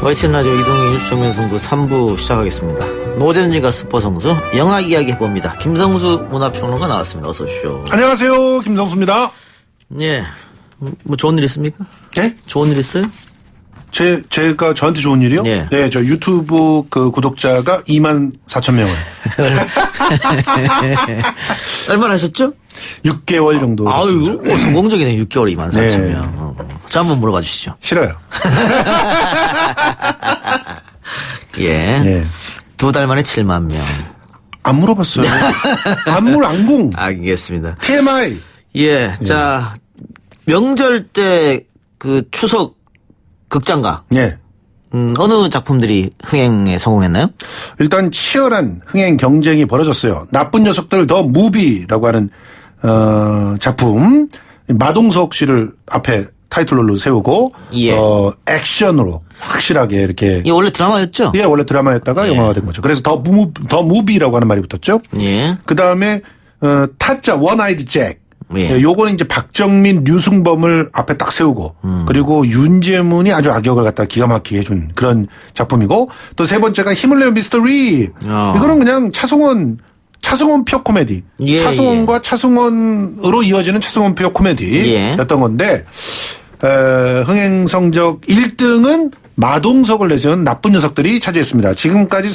YTN 라디오 이동희 뉴스 정면승부 3부 시작하겠습니다. 노잼지가 슈퍼성수 영화 이야기 해봅니다. 김성수 문화평론가 나왔습니다. 어서 오십시오. 안녕하세요. 김성수입니다. 예. 뭐 좋은 일 있습니까? 예? 좋은 일 있어요? 제가 저한테 좋은 일이요? 예. 네, 저 유튜브 그 구독자가 24,000명을. 얼마나 하셨죠? 6개월 정도. 아유, 성공적이네. 6개월 24,000명. 네. 자, 한번 물어봐 주시죠. 싫어요. 예. 예. 2달 만에 7만 명. 안 물어봤어요. 안궁. 알겠습니다. TMI. 예. 자, 명절 때 그 추석 극장가. 예. 어느 작품들이 흥행에 성공했나요? 일단 치열한 흥행 경쟁이 벌어졌어요. 나쁜 녀석들 더 무비라고 하는 작품. 마동석 씨를 앞에 타이틀로 세우고 예. 액션으로 확실하게 이렇게 이 원래 드라마였죠? 예, 원래 드라마였다가 예. 영화가 된 거죠. 그래서 더 무비라고 하는 말이 붙었죠. 예. 그다음에 타짜 원 아이드 잭. 예. 요거는 이제 박정민, 류승범을 앞에 딱 세우고 그리고 윤재문이 아주 악역을 갖다 기가 막히게 해준 그런 작품이고 또 세 번째가 힘을 내요 미스터리. 이거는 그냥 차승원 표 코미디. 예, 차승원과 차승원으로 이어지는 차승원 표 코미디였던 건데 흥행 성적 1등은 마동석을 내세운 나쁜 녀석들이 차지했습니다. 지금까지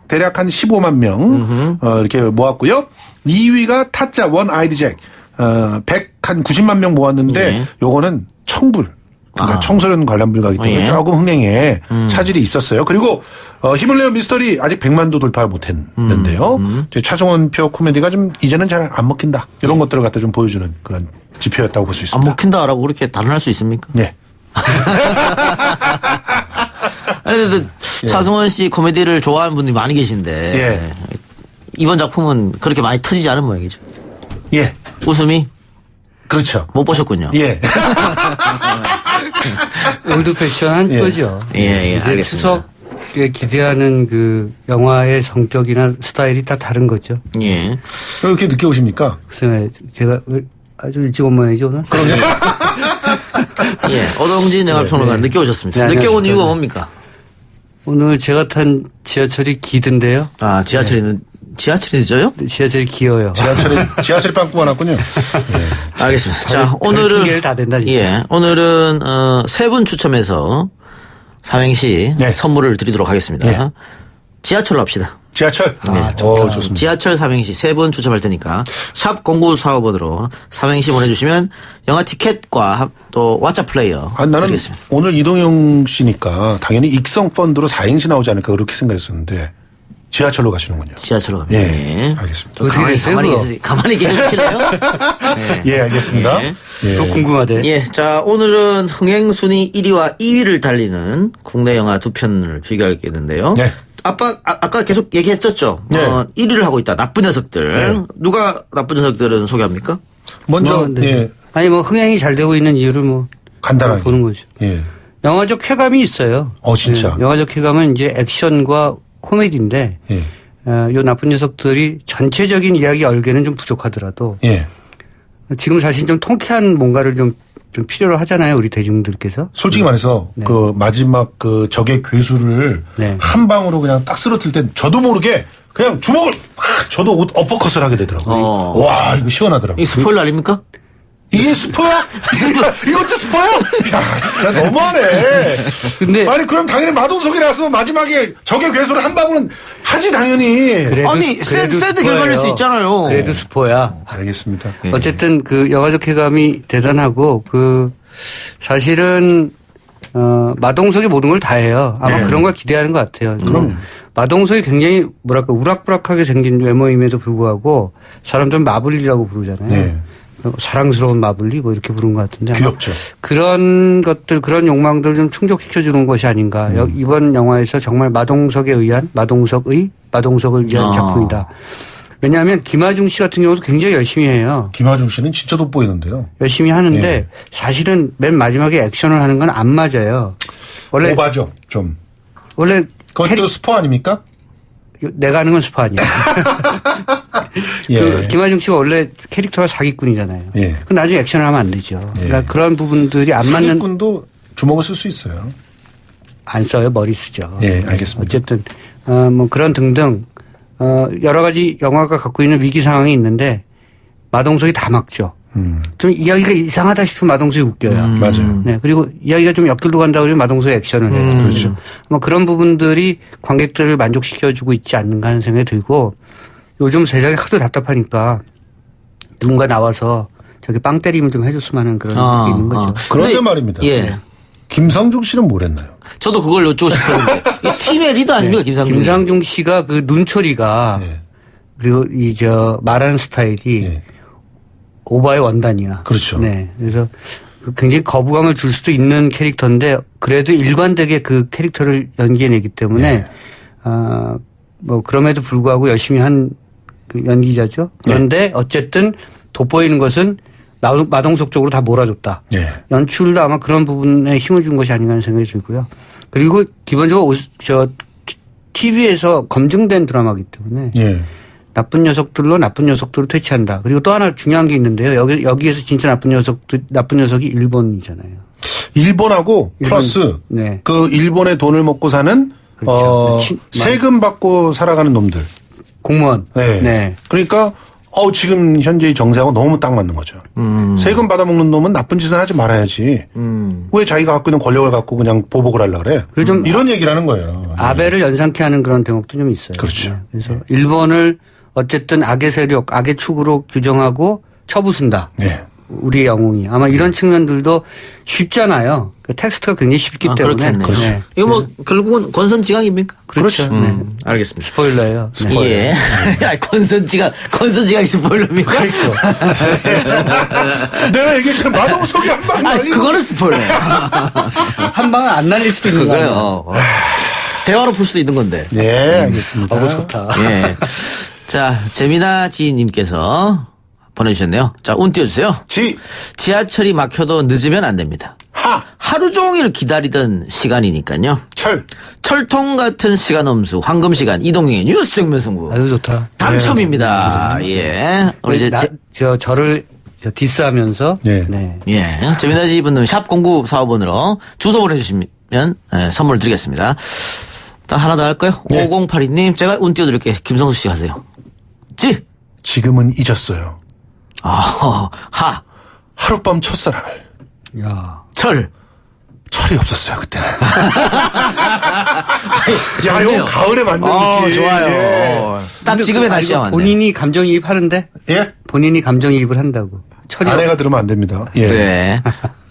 대략 한 15만 명 이렇게 모았고요. 2위가 타짜 원 아이드 잭. 190만 명 모았는데 예. 요거는 청불. 그러니까 청소년 관람 불가기 때문에 예. 조금 흥행에 차질이 있었어요. 그리고 힘을 내요 미스터리 아직 100만도 돌파 못했는데요. 차승원 표 코미디가 좀 이제는 잘 안 먹힌다. 이런 것들을 갖다 좀 보여주는 그런 지표였다고 볼 수 있습니다. 안 먹힌다라고 그렇게 단언할 수 있습니까? 네. 아니, 근데 차승원 씨 코미디를 좋아하는 분들이 많이 계신데 예. 이번 작품은 그렇게 많이 터지지 않은 모양이죠. 예. 웃음이 그렇죠. 못 보셨군요. 예. 올드 패션한 예. 거죠. 예, 이제 알겠습니다. 추석에 기대하는 그 영화의 성격이나 스타일이 다 다른 거죠. 예. 왜 이렇게 늦게 오십니까? 글쎄 제가 아주 일찍 온 모양이죠 오늘. 예. 어동진 영화평론가 네. 늦게 오셨습니다. 네, 늦게 온 안녕하십니까. 이유가 뭡니까? 오늘 제가 탄 지하철이 기던데요. 아, 지하철이 늦어요? 지하철이 기어요. 지하철이 빵꾸가 났군요. 알겠습니다. 자, 별 오늘은 핑계를 다 댄다, 진짜. 예. 오늘은 세 분 추첨해서 삼행시 네. 선물을 드리도록 하겠습니다. 예. 지하철로 합시다. 지하철. 좋습니다. 지하철 삼행시 세 분 추첨할 테니까 샵 0945번으로 삼행시 보내주시면 영화 티켓과 또 왓챠 플레이어 나는 드리겠습니다. 오늘 이동영 씨니까 당연히 익성 펀드로 4행시 나오지 않을까 그렇게 생각했었는데 지하철로 가시는군요. 지하철로 갑니다. 예. 알겠습니다. 어떻게 됐어요, 그거? 가만히 계실래요? 네. 예, 알겠습니다. 예. 예. 또 궁금하대. 예, 자, 오늘은 흥행순위 1위와 2위를 달리는 국내 영화 두 편을 비교하겠는데요. 네. 아까 계속 얘기했었죠. 네. 1위를 하고 있다. 나쁜 녀석들. 네. 누가 나쁜 녀석들은 소개합니까? 먼저 네. 예, 아니 뭐 흥행이 잘 되고 있는 이유를 뭐 간단하게 보는 거죠. 예. 영화적 쾌감이 있어요. 진짜. 네, 영화적 쾌감은 이제 액션과 코미디인데 예. 요 나쁜 녀석들이 전체적인 이야기 얼개는 좀 부족하더라도 예. 지금 사실 좀 통쾌한 뭔가를 좀 필요로 하잖아요. 우리 대중들께서. 솔직히 말해서 그 마지막 그 적의 괴수를 네. 한 방으로 그냥 딱 쓰러뜨릴 때 저도 모르게 그냥 주먹을 저도 어퍼컷을 하게 되더라고요. 와, 이거 시원하더라고요. 이 스포일러 아닙니까? 이게 스포야? 이것도 스포야? 야, 진짜 너무하네. 근데 아니, 그럼 당연히 마동석이 나서 마지막에 적의 괴수를 한 방울은 하지, 당연히. 아니, 새드 결말일 수 있잖아요. 그래도 스포야. 알겠습니다. 어쨌든 그 영화적 쾌감이 대단하고 그 사실은 마동석이 모든 걸 다 해요. 아마 네. 그런 걸 기대하는 것 같아요. 그럼요. 마동석이 굉장히 뭐랄까 우락부락하게 생긴 외모임에도 불구하고 사람들은 마블리라고 부르잖아요. 네. 사랑스러운 마블리 뭐 이렇게 부른 것 같은데 귀엽죠. 그런 것들 그런 욕망들을 좀 충족시켜 주는 것이 아닌가. 이번 영화에서 정말 마동석을 위한 작품이다. 왜냐하면 김하중 씨 같은 경우도 굉장히 열심히 해요. 김하중 씨는 진짜 돋보이는데요. 열심히 하는데 네. 사실은 맨 마지막에 액션을 하는 건 안 맞아요. 원래 오바죠, 좀. 원래 그것도 스포 아닙니까? 내가 하는 건 스파 아니야. 예. 그 김하중 씨가 원래 캐릭터가 사기꾼이잖아요. 예. 그럼 나중에 액션을 하면 안 되죠. 예. 그러니까 그런 부분들이 안 맞는. 사기꾼도 주먹을 쓸 수 있어요. 안 써요. 머리 쓰죠. 예, 알겠습니다. 어쨌든 뭐 그런 등등 여러 가지 영화가 갖고 있는 위기 상황이 있는데 마동석이 다 막죠. 좀 이야기가 이상하다 싶으면 마동석이 웃겨요. 맞아요. 네. 그리고 이야기가 좀 역들로 간다 그러면 마동석이 액션을 해요. 그렇죠. 뭐 그런 부분들이 관객들을 만족시켜주고 있지 않는가 하는 생각이 들고 요즘 세상이 하도 답답하니까 누군가 나와서 저기 빵 때리면 좀 해줬으면 하는 그런 게 있는 거죠. 그런데 근데 말입니다. 예. 김상중 씨는 뭘 했나요? 저도 그걸 여쭈고 싶었는데 이 팀의 리더 아닙니까 김상중? 김상중 씨가 그 눈초리가 예. 그리고 말하는 스타일이 예. 오바의 원단이야. 그렇죠. 네. 그래서 굉장히 거부감을 줄 수도 있는 캐릭터인데 그래도 일관되게 그 캐릭터를 연기해내기 때문에 뭐 그럼에도 불구하고 열심히 한 그 연기자죠. 그런데 어쨌든 돋보이는 것은 마동석 쪽으로 다 몰아줬다. 예. 연출도 아마 그런 부분에 힘을 준 것이 아닌가 하는 생각이 들고요. 그리고 기본적으로 TV에서 검증된 드라마이기 때문에 예. 나쁜 녀석들로 나쁜 녀석들을 퇴치한다. 그리고 또 하나 중요한 게 있는데요. 여기에서 진짜 나쁜 녀석이 일본이잖아요. 일본하고 플러스 네. 그 일본의 돈을 먹고 사는 그렇죠. 세금 받고 살아가는 놈들. 공무원. 네. 네. 그러니까 지금 현재의 정세하고 너무 딱 맞는 거죠. 세금 받아먹는 놈은 나쁜 짓을 하지 말아야지. 왜 자기가 갖고 있는 권력을 갖고 그냥 보복을 하려고 그래. 좀 이런 얘기라는 거예요. 아베를 연상케 하는 그런 대목도 좀 있어요. 그렇죠. 네. 그래서 일본을 어쨌든 악의 세력, 악의 축으로 규정하고 쳐부순다. 네. 우리 영웅이. 아마 이런 측면들도 쉽잖아요. 그 텍스트가 굉장히 쉽기 때문에. 그렇겠네요. 그렇죠. 네. 이거 뭐 결국은 권선지각입니까? 그렇죠. 네. 알겠습니다. 스포일러예요. 네. 예. 아니, 권선지각이 스포일러입니까? 그렇죠. 내가 얘기했잖아. 마동석이 한 방 아니, 날리고. 그거는 스포일러예요. 한 방은 안 날릴 수도 있는 거예요. 그래요. 대화로 풀 수도 있는 건데. 네, 알겠습니다. 좋다. 예. 자, 재미나 지인님께서 보내주셨네요. 자, 운 띄워주세요. 지하철이 막혀도 늦으면 안 됩니다. 하루 종일 기다리던 시간이니까요. 철통 같은 시간 험수, 황금 시간, 이동형의 뉴스 정면 승부. 아주 좋다. 당첨입니다. 예. 우리 이제 저를 디스하면서. 네. 네. 예. 재미나 지분은 샵 0945번으로 주소 보내주시면 선물 드리겠습니다. 하나 더 할까요? 네. 5082님, 제가 운 띄워드릴게요. 김성수 씨 하세요. 지금은 잊었어요. 하룻밤 첫사랑을. 야. 철이 없었어요, 그때는. 야, 좋네요. 이거 가을에 맞는 느낌. 좋아요. 예. 딱 지금의 날씨야 맞네. 본인이 감정이입하는데? 예? 본인이 감정이입을 한다고. 아내가 들으면 안 됩니다. 예. 네.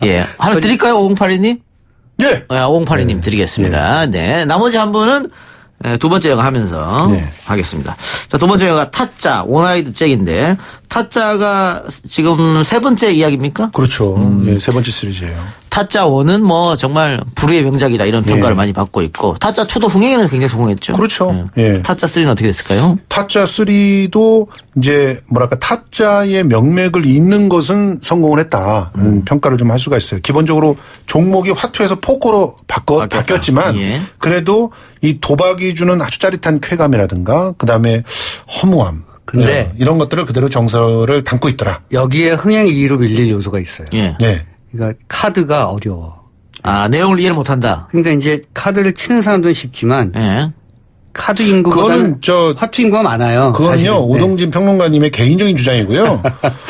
예. 하나 드릴까요, 5082님? 예. 5082님 드리겠습니다. 네. 나머지 한 분은 두 번째 영화 하면서 네. 하겠습니다. 자, 두 번째 영화 타짜, 원아이드 잭인데, 타짜가 지금 세 번째 이야기입니까? 그렇죠. 예, 세 번째 시리즈예요. 타짜 1은 뭐 정말 불후의 명작이다 이런 평가를 많이 받고 있고, 타짜 2도 흥행에는 굉장히 성공했죠. 그렇죠. 예. 타짜 3는 어떻게 됐을까요? 타짜 3도 이제 뭐랄까 타짜의 명맥을 잇는 것은 성공을 했다는 평가를 좀 할 수가 있어요. 기본적으로 종목이 화투에서 포커로 바뀌었지만 예. 그래도 이 도박이 주는 아주 짜릿한 쾌감이라든가 그다음에 허무함 근데 이런 것들을 그대로 정서를 담고 있더라. 여기에 흥행 2위로 밀릴 요소가 있어요. 예. 네. 그러니까 카드가 어려워. 내용을 이해를 못 한다. 그러니까 이제 카드를 치는 사람들은 쉽지만 예. 카드 인구보다는 화투 인구가 많아요. 그건요. 사실은. 네. 오동진 평론가님의 개인적인 주장이고요.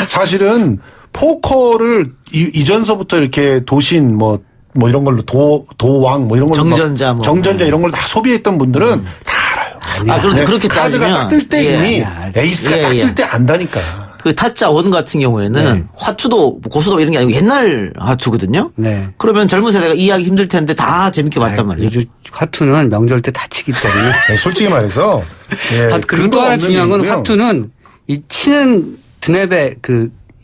사실은 포커를 이전서부터 이렇게 도신 뭐 이런 걸로 도왕 뭐 이런 걸로 정전자 이런 걸 다 소비했던 분들은 다 알아요. 그런데 그렇게 카드가 따지면 딱 뜰 때 이미 에이스가 딱 뜰 때 안다니까. 그 타짜 1 같은 경우에는 화투도 고수도 이런 게 아니고 옛날 화투거든요. 네. 그러면 젊은 세대가 이해하기 힘들 텐데 다 재밌게 봤단 말이죠. 화투는 명절 때 다 치기 때문에. 네, 솔직히 말해서. 예, 그리고 또 하나 중요한 건 화투는 이 치는 드냅의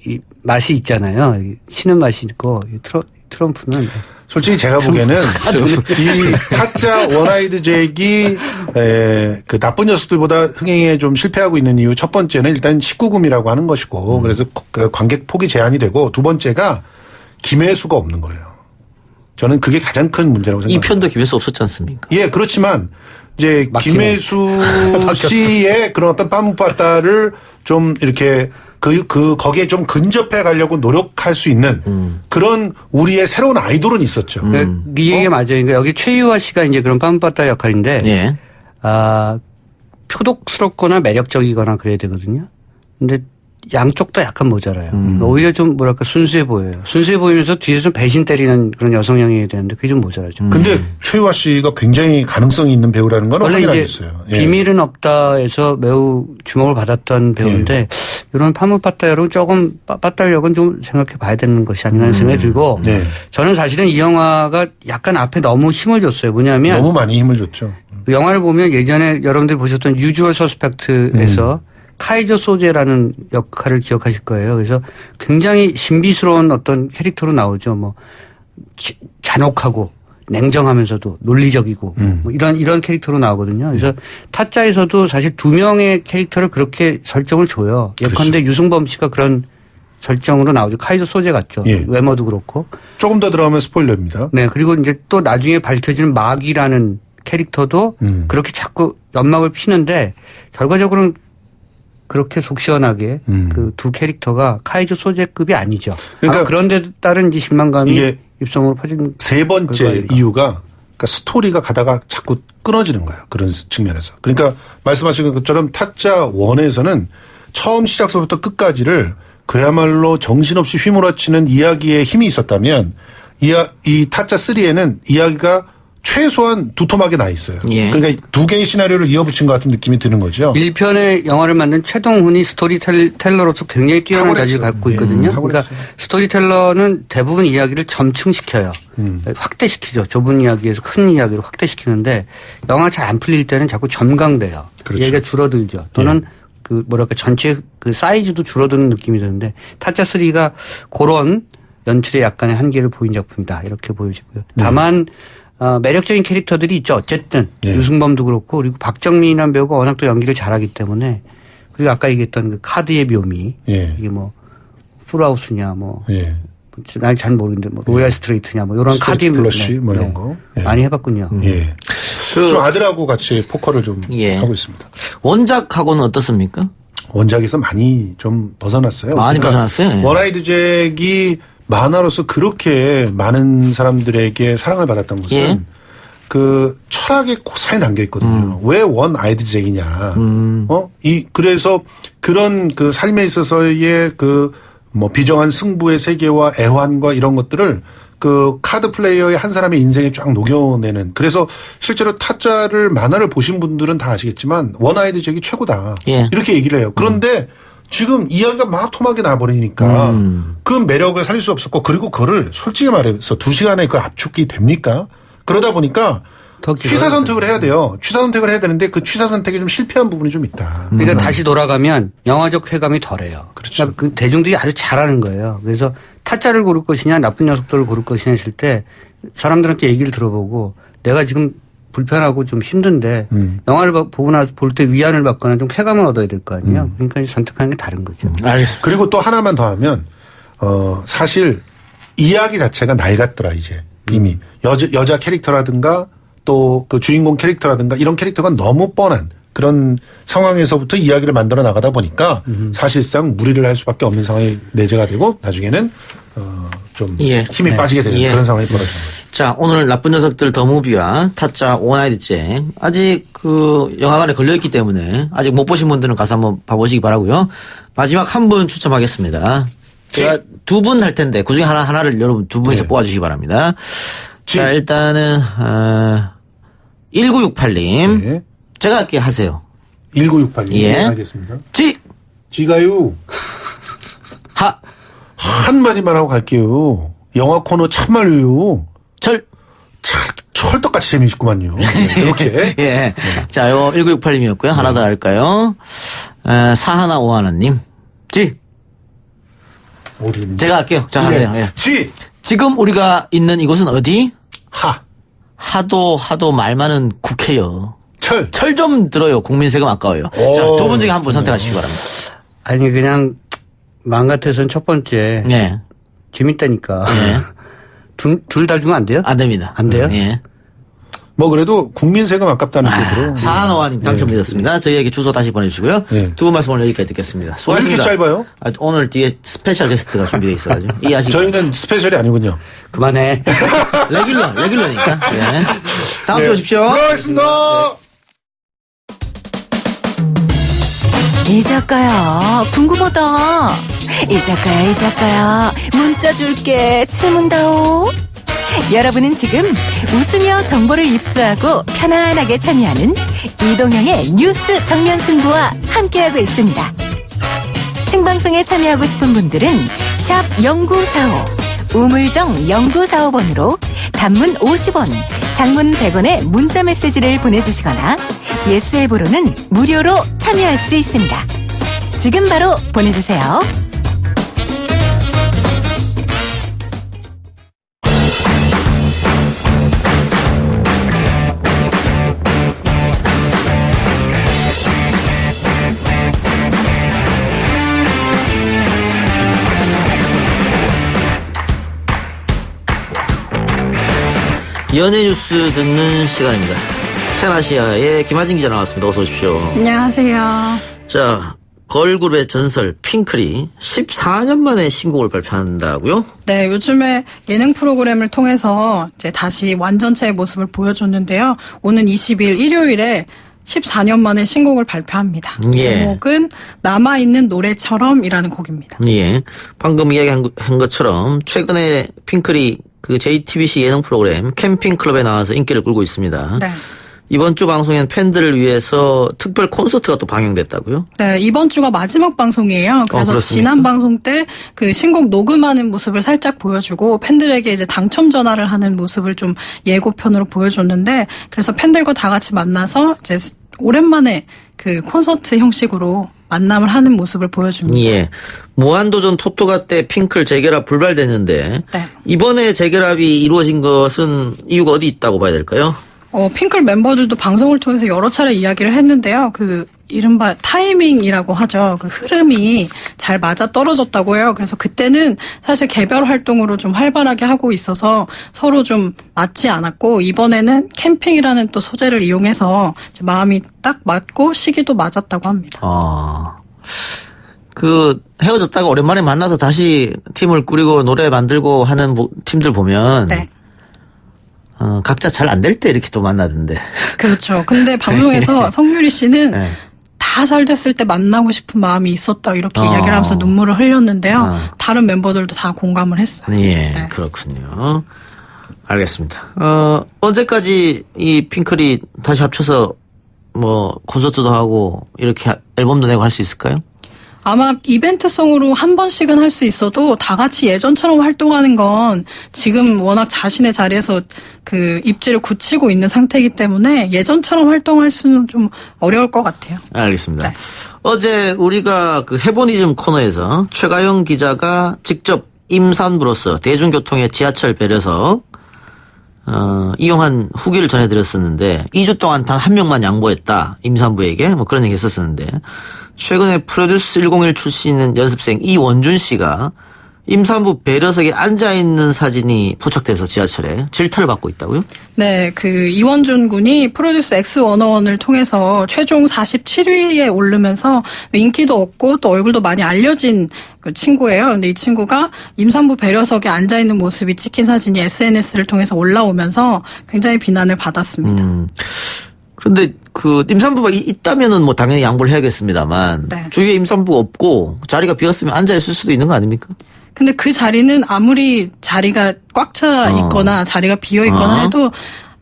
이 맛이 있잖아요. 치는 맛이 있고 트럼프는. 솔직히 제가 보기에는 이 타짜 원아이드 잭이 그 나쁜 녀석들보다 흥행에 좀 실패하고 있는 이유 첫 번째는 일단 19금이라고 하는 것이고 그래서 관객 폭이 제한이 되고 두 번째가 김혜수가 없는 거예요. 저는 그게 가장 큰 문제라고 생각합니다. 이 편도 김혜수 없었지 않습니까? 예, 그렇지만 이제 김혜수 씨의 그런 어떤 빰빠따를 좀 이렇게 거기에 좀 근접해 가려고 노력할 수 있는 그런 우리의 새로운 아이돌은 있었죠. 이 얘기가 맞아요. 그러니까 여기 최유화 씨가 이제 그런 빰빠따 역할인데, 예. 표독스럽거나 매력적이거나 그래야 되거든요. 근데 양쪽 다 약간 모자라요. 오히려 좀 뭐랄까 순수해 보여요. 순수해 보이면서 뒤에서 배신 때리는 그런 여성형이 되는데 그게 좀 모자라죠. 근데 최유화 씨가 굉장히 가능성이 있는 배우라는 건 원래 확인 안 이제 했어요. 예. 비밀은 없다에서 매우 주목을 받았던 배우인데 이런 파무빠따 조금 빠따력은 좀 생각해 봐야 되는 것이 아닌가 하는 생각이 들고 저는 사실은 이 영화가 약간 앞에 너무 힘을 줬어요. 뭐냐면 너무 많이 힘을 줬죠. 영화를 보면 예전에 여러분들 보셨던 유주얼 서스펙트에서 카이저 소제라는 역할을 기억하실 거예요. 그래서 굉장히 신비스러운 어떤 캐릭터로 나오죠. 뭐 잔혹하고 냉정하면서도 논리적이고 뭐 이런 캐릭터로 나오거든요. 그래서 타짜에서도 사실 두 명의 캐릭터를 그렇게 설정을 줘요. 예컨대 그렇죠. 유승범 씨가 그런 설정으로 나오죠. 카이저 소제 같죠. 예. 외모도 그렇고. 조금 더 들어가면 스포일러입니다. 네. 그리고 이제 또 나중에 밝혀지는 마기라는 캐릭터도 그렇게 자꾸 연막을 피는데 결과적으로는 그렇게 속 시원하게 그 두 캐릭터가 카이조 소재급이 아니죠. 그러니까 그런데 따른 이제 실망감이 입성으로 퍼진. 세 번째 이유가 그러니까 스토리가 가다가 자꾸 끊어지는 거예요. 그런 측면에서. 그러니까 말씀하신 것처럼 타짜 1에서는 처음 시작서부터 끝까지를 그야말로 정신없이 휘몰아치는 이야기에 힘이 있었다면 이 타짜 3에는 이야기가 최소한 두툼하게 나 있어요. 예. 그러니까 두 개의 시나리오를 이어붙인 것 같은 느낌이 드는 거죠. 1편의 영화를 만든 최동훈이 스토리텔러로서 굉장히 뛰어난 자질을 갖고 있거든요. 그러니까 스토리텔러는 대부분 이야기를 점층시켜요. 확대시키죠. 좁은 이야기에서 큰 이야기로 확대시키는데 영화 잘 안 풀릴 때는 자꾸 점강돼요. 그렇죠. 이야기가 줄어들죠. 또는 그 뭐랄까 전체 그 사이즈도 줄어드는 느낌이 드는데 타짜 3가 그런 연출의 약간의 한계를 보인 작품이다. 이렇게 보여지고요. 다만 매력적인 캐릭터들이 있죠. 어쨌든 유승범도 그렇고 그리고 박정민이라는 배우가 워낙 또 연기를 잘하기 때문에 그리고 아까 얘기했던 그 카드의 묘미 이게 뭐 풀하우스냐 뭐 난 잘 모르는데 뭐 로얄 스트레이트냐 뭐 이런 카드 플러시 뭐 이런 거 많이 해봤군요. 좀 아들하고 같이 포커를 좀 하고 있습니다. 원작하고는 어떻습니까? 원작에서 많이 좀 벗어났어요. 많이 벗어났어요. 원아이드 잭이 만화로서 그렇게 많은 사람들에게 사랑을 받았던 것은 그 철학에 고스란히 담겨 있거든요. 왜 원 아이드 잭이냐. 그래서 그런 그 삶에 있어서의 그 뭐 비정한 승부의 세계와 애환과 이런 것들을 그 카드 플레이어의 한 사람의 인생에 쫙 녹여내는. 그래서 실제로 타짜를 만화를 보신 분들은 다 아시겠지만 원 아이드 잭이 최고다. 이렇게 얘기를 해요. 그런데 지금 이야기가 막 토막이 나버리니까 그 매력을 살릴 수 없었고 그리고 그거를 솔직히 말해서 2시간에 그 압축이 됩니까? 그러다 보니까 취사 선택을 해야 돼요. 취사 선택을 해야 되는데 그 취사 선택이 좀 실패한 부분이 좀 있다. 그러니까 다시 돌아가면 영화적 쾌감이 덜해요. 그렇죠. 그러니까 그 대중들이 아주 잘하는 거예요. 그래서 타짜를 고를 것이냐 나쁜 녀석들을 고를 것이냐 했을 때 사람들한테 얘기를 들어보고 내가 지금 불편하고 좀 힘든데 영화를 보고 나서 볼 때 위안을 받거나 좀 쾌감을 얻어야 될 거 아니에요. 그러니까 선택하는 게 다른 거죠. 알겠습니다. 그리고 또 하나만 더 하면 사실 이야기 자체가 낡았더라 이제 이미 여자 캐릭터라든가 또 그 주인공 캐릭터라든가 이런 캐릭터가 너무 뻔한 그런 상황에서부터 이야기를 만들어 나가다 보니까 사실상 무리를 할 수밖에 없는 상황이 내재가 되고 나중에는 좀 힘이 빠지게 되는 그런 상황이 벌어지는 거죠. 자, 오늘 나쁜 녀석들 더 무비와 타짜 원아이드 잭 아직 그 영화관에 걸려있기 때문에 아직 못 보신 분들은 가서 한번 봐보시기 바라고요. 마지막 한 분 추첨하겠습니다. 제가 두 분 할 텐데 그중에 하나를 여러분 두 분이서 뽑아주시기 바랍니다. 자, 일단은 1968님 제가 할게 하세요. 1968님 알겠습니다. 지가요. 한마디만 하고 갈게요. 영화 코너 참말로요. 철떡같이 재미있구만요. 이렇게. 자, 요 1968님이었고요. 하나 더 할까요? 사하나 오하나님. 제가 할게요. 자, 하세요. 지금 우리가 있는 이곳은 어디? 하도 말 많은 국회요. 철 좀 들어요. 국민 세금 아까워요. 자, 두 분 중에 한 분 선택하시기 바랍니다. 아니, 그냥 마음 같아서는 첫 번째. 재밌다니까. 둘 다 주면 안 돼요? 안 됩니다. 안 돼요? 뭐 그래도 국민 세금 아깝다는 뜻으로. 사한어와님 당첨되셨습니다. 저희에게 주소 다시 보내주시고요. 두 분 말씀 오늘 여기까지 듣겠습니다. 수고하셨습니다. 왜 이렇게 짧아요? 오늘 뒤에 스페셜 게스트가 준비되어 있어가지고. 이해하시고. 저희는 스페셜이 아니군요. 그만해. 레귤러니까. 예. 다음 주에 오십시오. 고맙습니다. 이자카야 궁금하다. 이자카야 문자 줄게 질문다오. 여러분은 지금 웃으며 정보를 입수하고 편안하게 참여하는 이동형의 뉴스 정면 승부와 함께하고 있습니다. 생방송에 참여하고 싶은 분들은 샵 0945 우물정 0945번으로 단문 50원, 장문 100원의 문자 메시지를 보내주시거나 예스 앱으로는 무료로 참여할 수 있습니다. 지금 바로 보내주세요. 연예 뉴스 듣는 시간입니다. 테나시아의 김하진 기자 나왔습니다. 어서 오십시오. 안녕하세요. 자, 걸그룹의 전설 핑클이 14년 만에 신곡을 발표한다고요? 네, 요즘에 예능 프로그램을 통해서 이제 다시 완전체의 모습을 보여줬는데요. 오는 20일 일요일에 14년 만에 신곡을 발표합니다. 예. 제목은 남아있는 노래처럼이라는 곡입니다. 예. 방금 이야기한 것처럼 최근에 핑클이 그 JTBC 예능 프로그램 캠핑클럽에 나와서 인기를 끌고 있습니다. 네. 이번 주 방송엔 팬들을 위해서 특별 콘서트가 또 방영됐다고요? 네, 이번 주가 마지막 방송이에요. 그래서 그렇습니까? 지난 방송 때 그 신곡 녹음하는 모습을 살짝 보여주고 팬들에게 이제 당첨 전화를 하는 모습을 좀 예고편으로 보여줬는데, 그래서 팬들과 다 같이 만나서 이제 오랜만에 그 콘서트 형식으로 만남을 하는 모습을 보여줍니다. 예. 무한도전 토토가 때 핑클 재결합 불발됐는데 네. 이번에 재결합이 이루어진 것은 이유가 어디 있다고 봐야 될까요? 핑클 멤버들도 방송을 통해서 여러 차례 이야기를 했는데요. 그 이른바 타이밍이라고 하죠. 그 흐름이 잘 맞아 떨어졌다고 해요. 그래서 그때는 사실 개별 활동으로 좀 활발하게 하고 있어서 서로 좀 맞지 않았고, 이번에는 캠핑이라는 또 소재를 이용해서 이제 마음이 딱 맞고 시기도 맞았다고 합니다. 그 헤어졌다가 오랜만에 만나서 다시 팀을 꾸리고 노래 만들고 하는 팀들 보면 네. 각자 잘 안 될 때 이렇게 또 만나던데. 그렇죠. 근데 방송에서 성유리 씨는 네. 다 잘 됐을 때 만나고 싶은 마음이 있었다 이렇게 이야기를 하면서 눈물을 흘렸는데요. 다른 멤버들도 다 공감을 했어요. 예, 네. 그렇군요. 알겠습니다. 언제까지 이 핑클이 다시 합쳐서 뭐 콘서트도 하고 이렇게 앨범도 내고 할 수 있을까요? 아마 이벤트성으로 한 번씩은 할 수 있어도 다 같이 예전처럼 활동하는 건 지금 워낙 자신의 자리에서 그 입지를 굳히고 있는 상태이기 때문에 예전처럼 활동할 수는 좀 어려울 것 같아요. 알겠습니다. 네. 어제 우리가 그 해보니즘 코너에서 최가영 기자가 직접 임산부로서 대중교통의 지하철 배려석 이용한 후기를 전해드렸었는데 2주 동안 단 한 명만 양보했다. 임산부에게 뭐 그런 얘기 했었었는데, 최근에 프로듀스 101 출신 연습생 이원준 씨가 임산부 배려석에 앉아있는 사진이 포착돼서 지하철에 질타를 받고 있다고요? 네, 그 이원준 군이 프로듀스 X101을 통해서 최종 47위에 오르면서 인기도 얻고 또 얼굴도 많이 알려진 그 친구예요. 근데 이 친구가 임산부 배려석에 앉아있는 모습이 찍힌 사진이 SNS를 통해서 올라오면서 굉장히 비난을 받았습니다. 그런데 그 임산부가 있다면은 뭐 당연히 양보를 해야겠습니다만, 네. 주위에 임산부가 없고 자리가 비었으면 앉아있을 수도 있는 거 아닙니까? 근데 그 자리는 아무리 자리가 꽉 차 있거나 자리가 비어 있거나 해도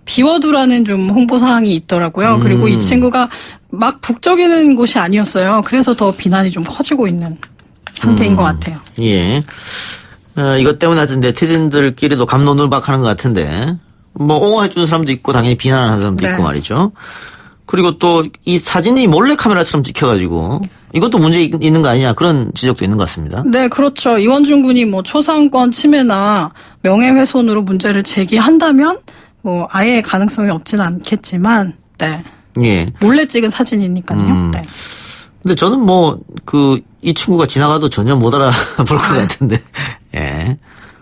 비워두라는 좀 홍보사항이 있더라고요. 그리고 이 친구가 막 북적이는 곳이 아니었어요. 그래서 더 비난이 좀 커지고 있는 상태인 것 같아요. 예. 이것 때문에 하여튼 네티즌들끼리도 갑론을박하는 것 같은데, 뭐 옹호해주는 사람도 있고 당연히 비난하는 사람도 네. 있고 말이죠. 그리고 또 이 사진이 몰래카메라처럼 찍혀가지고 이것도 문제 있는 거 아니냐, 그런 지적도 있는 것 같습니다. 네, 그렇죠. 이원준 군이 뭐 초상권 침해나 명예훼손으로 문제를 제기한다면 뭐 아예 가능성이 없지는 않겠지만, 네. 예. 몰래 찍은 사진이니까요. 네. 근데 저는 뭐 이 친구가 지나가도 전혀 못 알아볼 것 같은데, 예.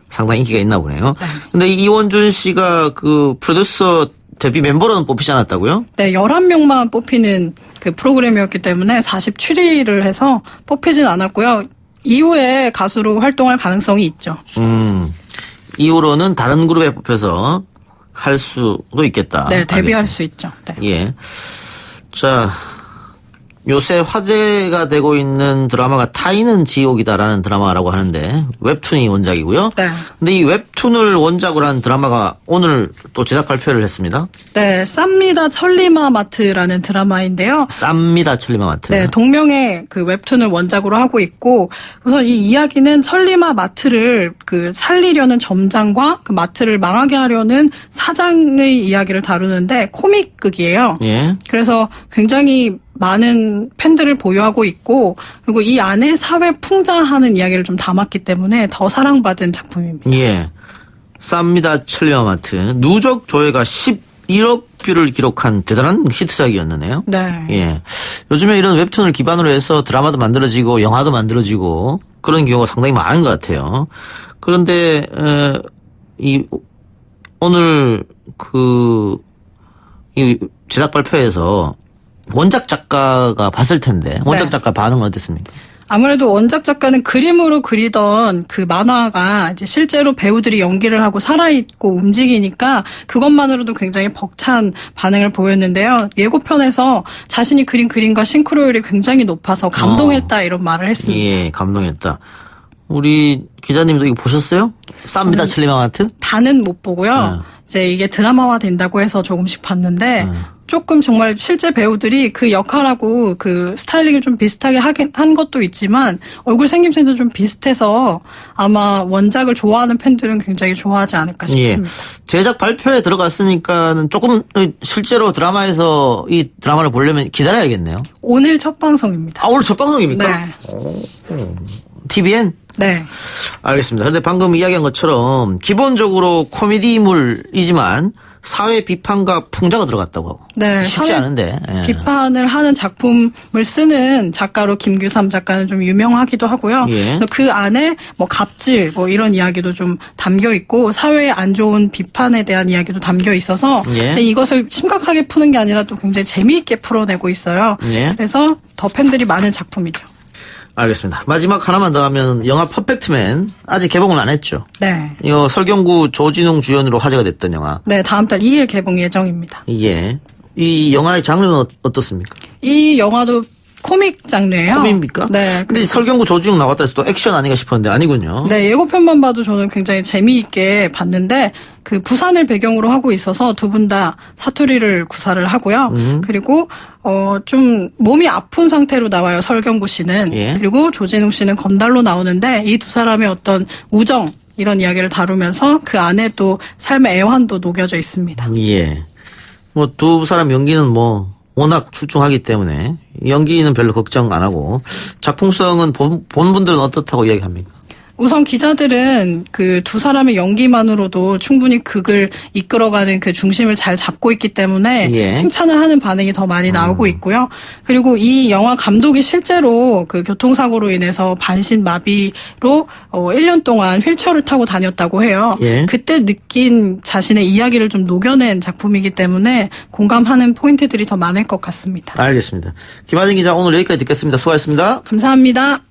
상당히 인기가 있나 보네요. 네. 근데 이원준 씨가 그 프로듀서 데뷔 멤버로는 뽑히지 않았다고요? 네, 11명만 뽑히는 그 프로그램이었기 때문에 47위를 해서 뽑히진 않았고요. 이후에 가수로 활동할 가능성이 있죠. 이후로는 다른 그룹에 뽑혀서 할 수도 있겠다. 네, 데뷔할 알겠습니다. 수 있죠. 네. 예. 자, 요새 화제가 되고 있는 드라마가 타인은 지옥이다라는 드라마라고 하는데 웹툰이 원작이고요. 네. 근데 이 웹툰을 원작으로 한 드라마가 오늘 또 제작 발표를 했습니다. 네, 쌉니다 천리마 마트라는 드라마인데요. 쌉니다 천리마 마트. 네, 동명의 그 웹툰을 원작으로 하고 있고 우선 이 이야기는 천리마 마트를 그 살리려는 점장과 그 마트를 망하게 하려는 사장의 이야기를 다루는데 코믹극이에요. 예. 그래서 굉장히 많은 팬들을 보유하고 있고 그리고 이 안에 사회 풍자하는 이야기를 좀 담았기 때문에 더 사랑받은 작품입니다. 예. 쌉니다 천리마 마트. 누적 조회가 11억 뷰를 기록한 대단한 히트작이었네요. 네. 예. 요즘에 이런 웹툰을 기반으로 해서 드라마도 만들어지고 영화도 만들어지고 그런 경우가 상당히 많은 것 같아요. 그런데 오늘 이 제작 발표에서 원작 작가가 봤을 텐데 원작 네. 작가 반응은 어땠습니까? 아무래도 원작 작가는 그림으로 그리던 그 만화가 이제 실제로 배우들이 연기를 하고 살아있고 움직이니까 그것만으로도 굉장히 벅찬 반응을 보였는데요. 예고편에서 자신이 그린 그림과 싱크로율이 굉장히 높아서 감동했다 이런 말을 했습니다. 예, 감동했다. 우리 기자님도 이거 보셨어요? 쌉니다 천리마 마트? 다는 못 보고요. 이제 이게 드라마화 된다고 해서 조금씩 봤는데 조금 정말 실제 배우들이 그 역할하고 그 스타일링을 좀 비슷하게 한 것도 있지만 얼굴 생김새도 좀 비슷해서 아마 원작을 좋아하는 팬들은 굉장히 좋아하지 않을까 싶습니다. 예. 제작 발표에 들어갔으니까는 조금 실제로 드라마에서 이 드라마를 보려면 기다려야겠네요. 오늘 첫 방송입니다. 아, 오늘 첫 방송입니까? 네. TVN? 네. 알겠습니다. 그런데 방금 이야기한 것처럼 기본적으로 코미디물이지만 사회 비판과 풍자가 들어갔다고. 네. 쉽지 사회 않은데. 예. 비판을 하는 작품을 쓰는 작가로 김규삼 작가는 좀 유명하기도 하고요. 예. 그래서 그 안에 뭐 갑질 뭐 이런 이야기도 좀 담겨 있고 사회에 안 좋은 비판에 대한 이야기도 담겨 있어서 예. 근데 이것을 심각하게 푸는 게 아니라 또 굉장히 재미있게 풀어내고 있어요. 예. 그래서 더 팬들이 많은 작품이죠. 알겠습니다. 마지막 하나만 더 하면 영화 퍼펙트맨 아직 개봉을 안 했죠. 네. 이거 설경구 조진웅 주연으로 화제가 됐던 영화. 네, 다음 달 2일 개봉 예정입니다. 예. 이 영화의 장르는 어떻습니까? 이 영화도 코믹 장르예요. 코믹입니까? 네. 근데 설경구 조진웅 나왔다 해서 또 액션 아닌가 싶었는데 아니군요. 네, 예고편만 봐도 저는 굉장히 재미있게 봤는데 그 부산을 배경으로 하고 있어서 두 분 다 사투리를 구사를 하고요. 그리고 좀 몸이 아픈 상태로 나와요. 설경구 씨는. 예. 그리고 조진웅 씨는 검달로 나오는데 이 두 사람의 어떤 우정 이런 이야기를 다루면서 그 안에 또 삶의 애환도 녹여져 있습니다. 예. 뭐 두 사람 연기는 뭐 워낙 출중하기 때문에 연기는 별로 걱정 안 하고 작품성은 본 분들은 어떻다고 이야기합니까? 우선 기자들은 그 두 사람의 연기만으로도 충분히 극을 이끌어가는 그 중심을 잘 잡고 있기 때문에 예. 칭찬을 하는 반응이 더 많이 나오고 있고요. 그리고 이 영화 감독이 실제로 그 교통사고로 인해서 반신마비로 1년 동안 휠체어를 타고 다녔다고 해요. 예. 그때 느낀 자신의 이야기를 좀 녹여낸 작품이기 때문에 공감하는 포인트들이 더 많을 것 같습니다. 알겠습니다. 김하진 기자 오늘 여기까지 듣겠습니다. 수고하셨습니다. 감사합니다.